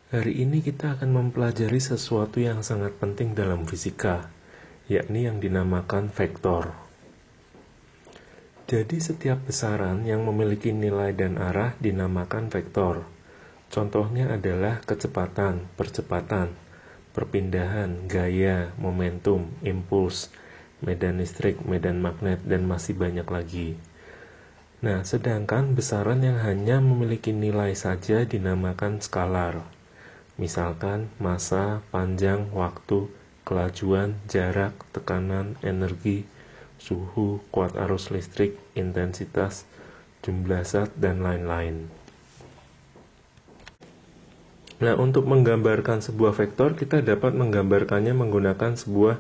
Hari ini kita akan mempelajari sesuatu yang sangat penting dalam fisika, yakni yang dinamakan vektor. Jadi setiap besaran yang memiliki nilai dan arah dinamakan vektor. Contohnya adalah kecepatan, percepatan, perpindahan, gaya, momentum, impuls, medan listrik, medan magnet, dan masih banyak lagi. Nah, sedangkan besaran yang hanya memiliki nilai saja dinamakan skalar. Misalkan massa, panjang, waktu, kelajuan, jarak, tekanan, energi, suhu, kuat arus listrik, intensitas, jumlah zat, dan lain-lain. Nah, untuk menggambarkan sebuah vektor, kita dapat menggambarkannya menggunakan sebuah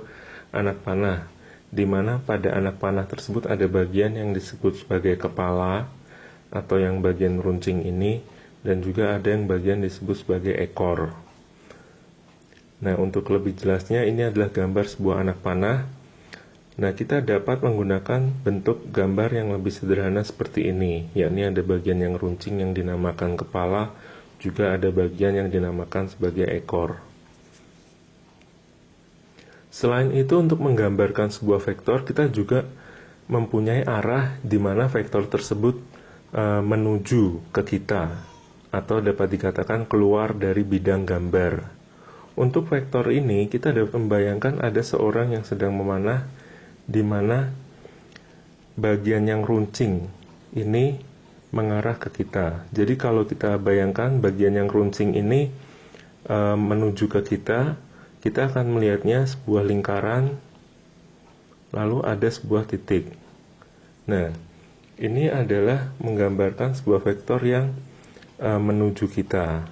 anak panah, di mana pada anak panah tersebut ada bagian yang disebut sebagai kepala, atau yang bagian runcing ini, dan juga ada yang bagian disebut sebagai ekor. Nah, untuk lebih jelasnya, ini adalah gambar sebuah anak panah. Nah, kita dapat menggunakan bentuk gambar yang lebih sederhana seperti ini, yakni ada bagian yang runcing yang dinamakan kepala, juga ada bagian yang dinamakan sebagai ekor. Selain itu, untuk menggambarkan sebuah vektor, kita juga mempunyai arah di mana vektor tersebut menuju ke kita, atau dapat dikatakan keluar dari bidang gambar. Untuk vektor ini, kita dapat membayangkan ada seorang yang sedang memanah, di mana bagian yang runcing ini mengarah ke kita. Jadi kalau kita bayangkan bagian yang runcing ini menuju ke kita akan melihatnya sebuah lingkaran, lalu ada sebuah titik. Nah, ini adalah menggambarkan sebuah vektor yang menuju kita.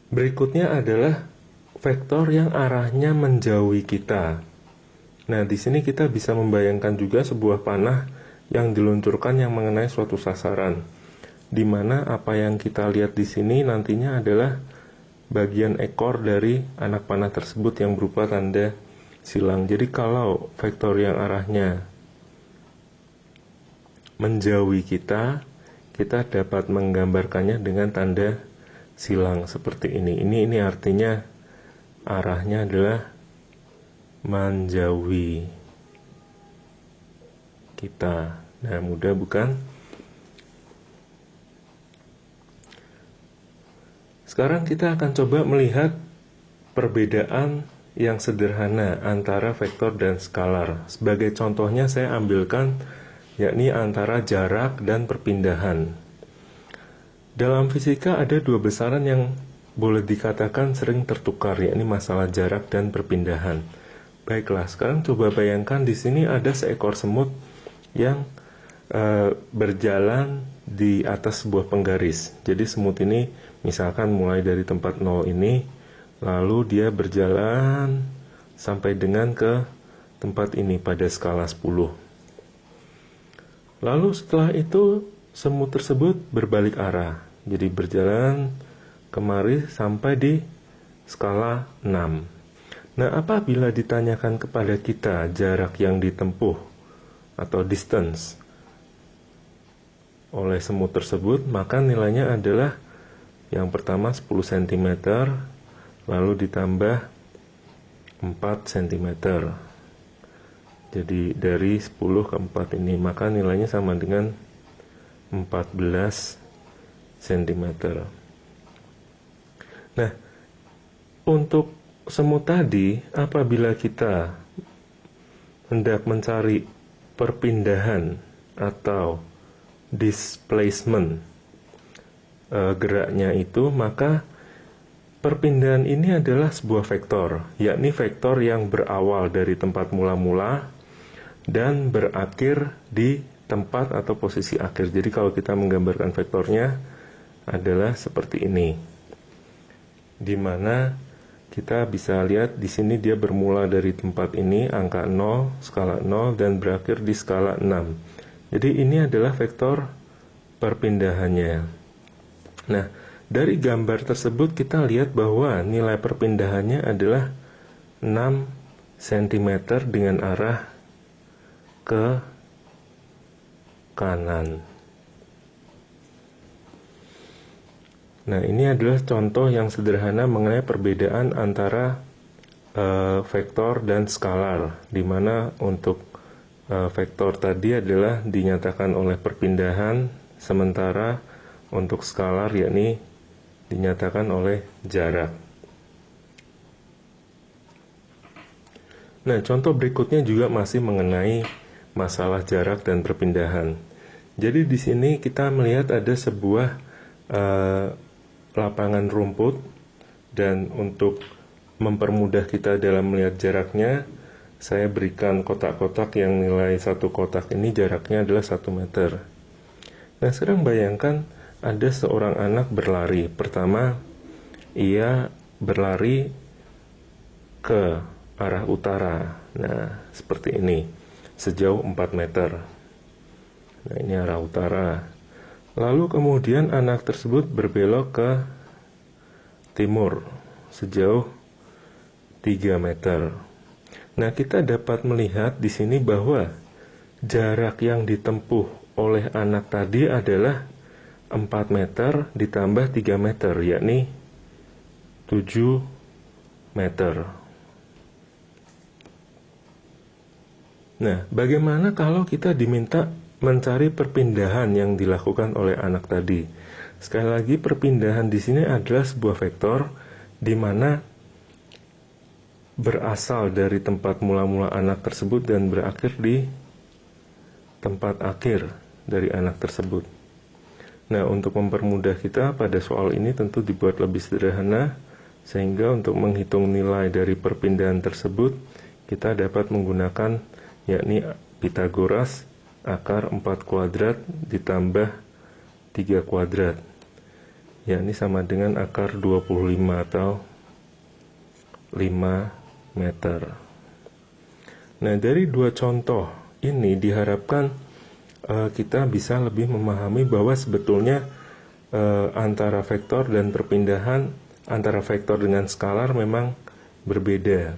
Berikutnya adalah vektor yang arahnya menjauhi kita. Nah, di sini kita bisa membayangkan juga sebuah panah yang diluncurkan yang mengenai suatu sasaran, di mana apa yang kita lihat di sini nantinya adalah bagian ekor dari anak panah tersebut yang berupa tanda silang. Jadi kalau vektor yang arahnya menjauhi kita dapat menggambarkannya dengan tanda silang seperti ini. Ini artinya arahnya adalah menjauhi kita. Nah, mudah bukan? Sekarang kita akan coba melihat perbedaan yang sederhana antara vektor dan skalar. Sebagai contohnya saya ambilkan yakni antara jarak dan perpindahan. Dalam fisika ada dua besaran yang boleh dikatakan sering tertukar, yakni masalah jarak dan perpindahan. Baiklah, sekarang coba bayangkan di sini ada seekor semut yang berjalan di atas sebuah penggaris. Jadi semut ini misalkan mulai dari tempat 0 ini, lalu dia berjalan sampai dengan ke tempat ini pada skala 10. Lalu setelah itu semut tersebut berbalik arah. Jadi berjalan kemari sampai di skala 6. Nah, apabila ditanyakan kepada kita jarak yang ditempuh atau distance oleh semut tersebut, maka nilainya adalah yang pertama 10 cm, lalu ditambah 4 cm. Jadi dari 10 ke 4 ini, maka nilainya sama dengan 14 cm. Nah, untuk semut tadi, apabila kita hendak mencari perpindahan atau displacement geraknya itu, maka perpindahan ini adalah sebuah vektor, yakni vektor yang berawal dari tempat mula-mula dan berakhir di tempat atau posisi akhir. Jadi kalau kita menggambarkan vektornya adalah seperti ini, di mana kita bisa lihat di sini dia bermula dari tempat ini, angka 0, skala 0, dan berakhir di skala 6. Jadi ini adalah vektor perpindahannya. Nah, dari gambar tersebut kita lihat bahwa nilai perpindahannya adalah 6 cm dengan arah ke kanan. Nah, ini adalah contoh yang sederhana mengenai perbedaan antara vektor dan skalar, di mana untuk vektor tadi adalah dinyatakan oleh perpindahan, sementara untuk skalar yakni dinyatakan oleh jarak. Nah, contoh berikutnya juga masih mengenai masalah jarak dan perpindahan. Jadi di sini kita melihat ada sebuah lapangan rumput, dan untuk mempermudah kita dalam melihat jaraknya, saya berikan kotak-kotak yang nilai satu kotak ini jaraknya adalah 1 meter. Nah, sekarang bayangkan ada seorang anak berlari. Pertama, ia berlari ke arah utara. Nah, seperti ini, sejauh 4 meter. Nah, ini arah utara. Lalu kemudian anak tersebut berbelok ke timur, sejauh 3 meter. Nah, kita dapat melihat di sini bahwa jarak yang ditempuh oleh anak tadi adalah 4 meter ditambah 3 meter, yakni 7 meter. Nah, bagaimana kalau kita diminta mencari perpindahan yang dilakukan oleh anak tadi? Sekali lagi, perpindahan di sini adalah sebuah vektor di mana berasal dari tempat mula-mula anak tersebut dan berakhir di tempat akhir dari anak tersebut. Nah, untuk mempermudah kita pada soal ini tentu dibuat lebih sederhana, sehingga untuk menghitung nilai dari perpindahan tersebut kita dapat menggunakan yakni Pitagoras, akar 4 kuadrat ditambah 3 kuadrat, yakni sama dengan akar 25 atau 5 meter. Nah, dari dua contoh ini diharapkan kita bisa lebih memahami bahwa sebetulnya antara vektor dan perpindahan, antara vektor dengan skalar memang berbeda.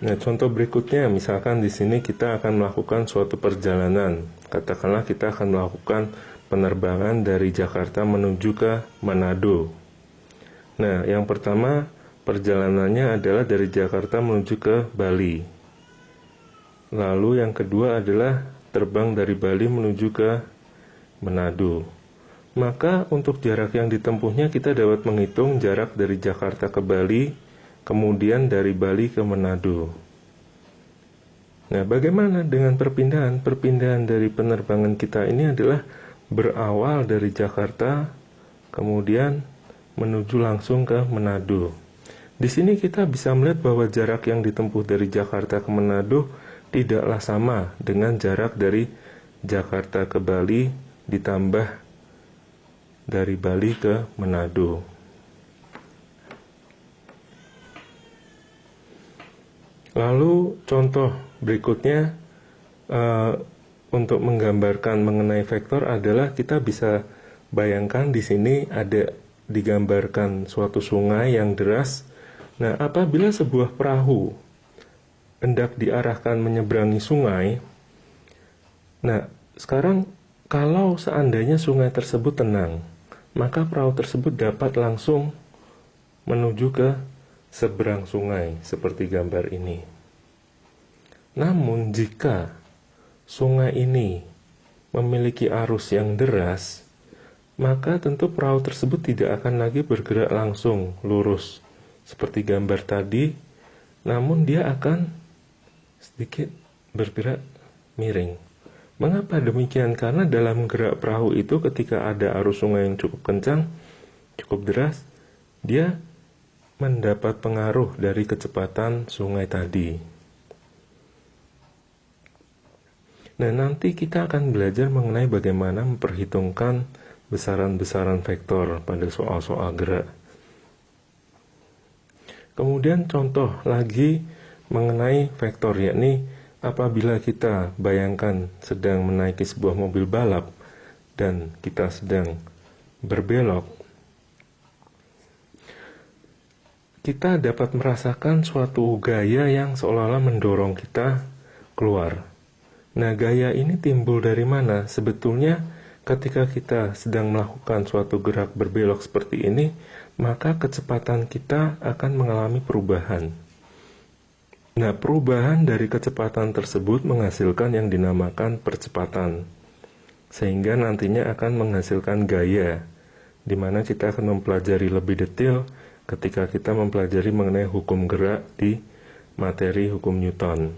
Nah, contoh berikutnya, misalkan di sini kita akan melakukan suatu perjalanan. Katakanlah kita akan melakukan penerbangan dari Jakarta menuju ke Manado. Nah, yang pertama perjalanannya adalah dari Jakarta menuju ke Bali. Lalu yang kedua adalah terbang dari Bali menuju ke Manado. Maka untuk jarak yang ditempuhnya kita dapat menghitung jarak dari Jakarta ke Bali, kemudian dari Bali ke Manado. Nah, bagaimana dengan perpindahan? Perpindahan dari penerbangan kita ini adalah berawal dari Jakarta, kemudian menuju langsung ke Manado. Di sini kita bisa melihat bahwa jarak yang ditempuh dari Jakarta ke Manado tidaklah sama dengan jarak dari Jakarta ke Bali ditambah dari Bali ke Manado. Lalu contoh berikutnya untuk menggambarkan mengenai vektor adalah kita bisa bayangkan di sini ada digambarkan suatu sungai yang deras. Nah, apabila sebuah perahu hendak diarahkan menyeberangi sungai, nah, sekarang kalau seandainya sungai tersebut tenang, maka perahu tersebut dapat langsung menuju ke seberang sungai, seperti gambar ini. Namun, jika sungai ini memiliki arus yang deras, maka tentu perahu tersebut tidak akan lagi bergerak langsung lurus seperti gambar tadi, namun dia akan sedikit bergerak miring. Mengapa demikian? Karena dalam gerak perahu itu ketika ada arus sungai yang cukup kencang, cukup deras, dia mendapat pengaruh dari kecepatan sungai tadi. Nah, nanti kita akan belajar mengenai bagaimana memperhitungkan besaran-besaran vektor pada soal-soal gerak. Kemudian contoh lagi mengenai vektor, yakni apabila kita bayangkan sedang menaiki sebuah mobil balap dan kita sedang berbelok, kita dapat merasakan suatu gaya yang seolah-olah mendorong kita keluar. Nah, gaya ini timbul dari mana? Sebetulnya ketika kita sedang melakukan suatu gerak berbelok seperti ini, maka kecepatan kita akan mengalami perubahan. Nah, perubahan dari kecepatan tersebut menghasilkan yang dinamakan percepatan, sehingga nantinya akan menghasilkan gaya, di mana kita akan mempelajari lebih detail ketika kita mempelajari mengenai hukum gerak di materi hukum Newton.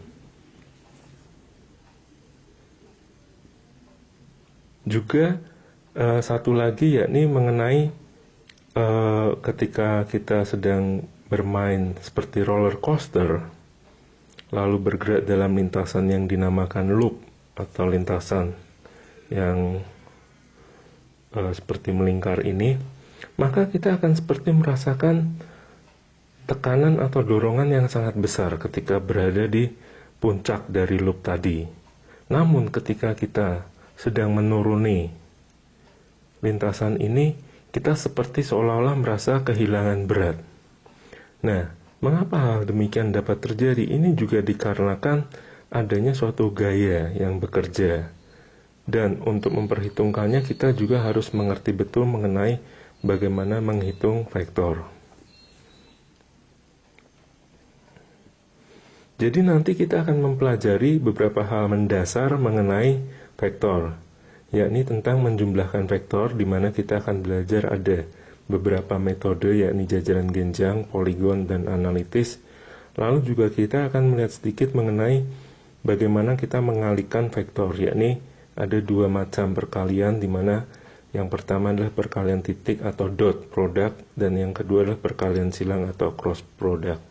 Juga satu lagi yakni mengenai ketika kita sedang bermain seperti roller coaster, lalu bergerak dalam lintasan yang dinamakan loop atau lintasan yang seperti melingkar ini, maka kita akan seperti merasakan tekanan atau dorongan yang sangat besar ketika berada di puncak dari loop tadi. Namun ketika kita sedang menuruni lintasan ini, kita seperti seolah-olah merasa kehilangan berat. Nah, mengapa hal demikian dapat terjadi? Ini juga dikarenakan adanya suatu gaya yang bekerja. Dan untuk memperhitungkannya kita juga harus mengerti betul mengenai bagaimana menghitung vektor. Jadi nanti kita akan mempelajari beberapa hal mendasar mengenai vektor, yakni tentang menjumlahkan vektor, di mana kita akan belajar ada beberapa metode, yakni jajaran genjang, poligon, dan analitis. Lalu juga kita akan melihat sedikit mengenai bagaimana kita mengalihkan vektor, yakni ada dua macam perkalian, di mana yang pertama adalah perkalian titik atau dot product, dan yang kedua adalah perkalian silang atau cross product.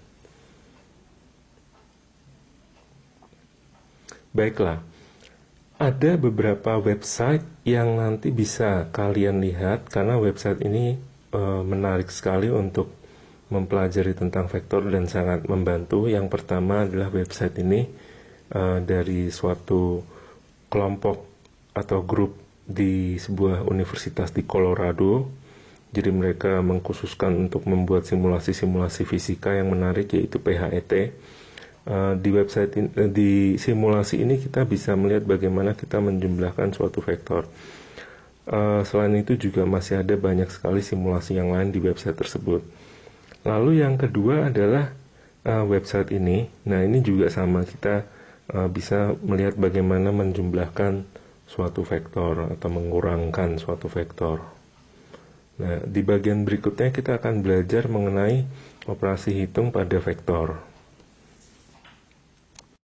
Baiklah, ada beberapa website yang nanti bisa kalian lihat, karena website ini menarik sekali untuk mempelajari tentang vektor dan sangat membantu. Yang pertama adalah website ini dari suatu kelompok atau grup di sebuah universitas di Colorado. Jadi mereka mengkhususkan untuk membuat simulasi-simulasi fisika yang menarik, yaitu PHET. Di website di simulasi ini kita bisa melihat bagaimana kita menjumlahkan suatu vektor. Selain itu juga masih ada banyak sekali simulasi yang lain di website tersebut. Lalu yang kedua adalah website ini. Nah, ini juga sama, kita bisa melihat bagaimana menjumlahkan suatu vektor atau mengurangkan suatu vektor. Nah, di bagian berikutnya kita akan belajar mengenai operasi hitung pada vektor.